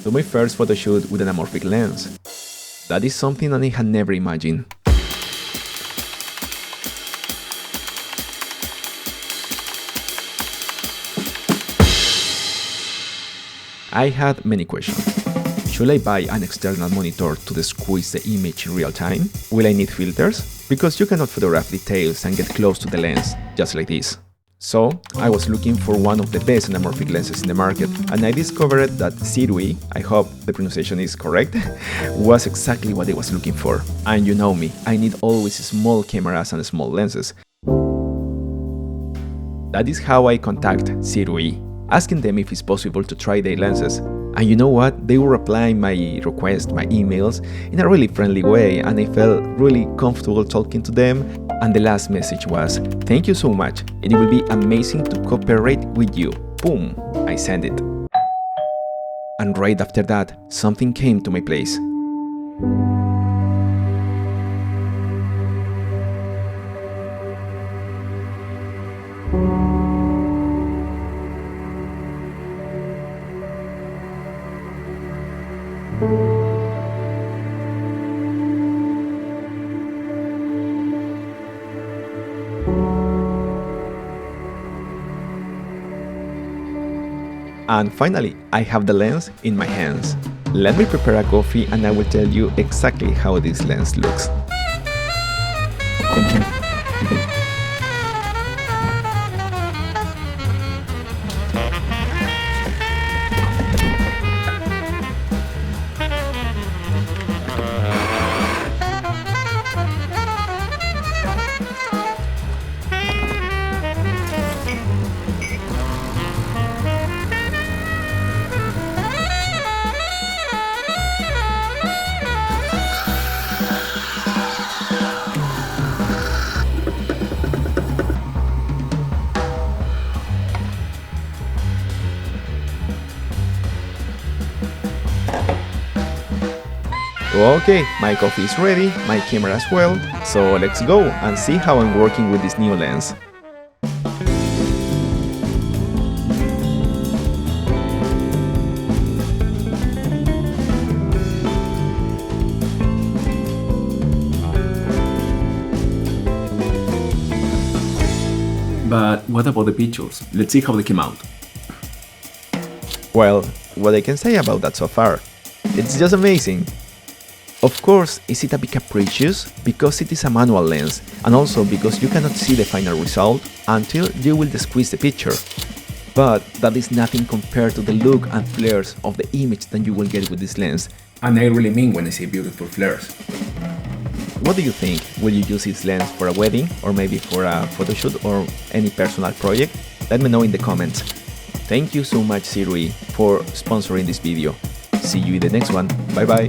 Do my first photo shoot with an anamórfico lens. That is something I had never imagined. I had many questions. Should I buy an external monitor to squeeze the image in real time? Will I need filters? Because you cannot photograph details and get close to the lens, just like this. So, I was looking for one of the best anamorphic lenses in the market, and I discovered that Sirui, I hope the pronunciation is correct, was exactly what I was looking for. And you know me, I need always small cameras and small lenses. That is how I contact Sirui, asking them if it's possible to try their lenses. And you know what? They were replying my request, my emails, in a really friendly way, and I felt really comfortable talking to them. And the last message was, "Thank you so much, and it will be amazing to cooperate with you." Boom! I sent it. And right after that, something came to my place. And finally, I have the lens in my hands. Let me prepare a coffee and I will tell you exactly how this lens looks. Okay, my coffee is ready, my camera as well, so let's go and see how I'm working with this new lens. But what about the pictures? Let's see how they came out. Well, what I can say about that so far? It's just amazing. Of course, is it a bit capricious? Because it is a manual lens, and also because you cannot see the final result until you will squeeze the picture. But that is nothing compared to the look and flares of the image that you will get with this lens. And I really mean when I say beautiful flares. What do you think? Will you use this lens for a wedding, or maybe for a photo shoot or any personal project? Let me know in the comments. Thank you so much, Sirui, for sponsoring this video. See you in the next one. Bye bye.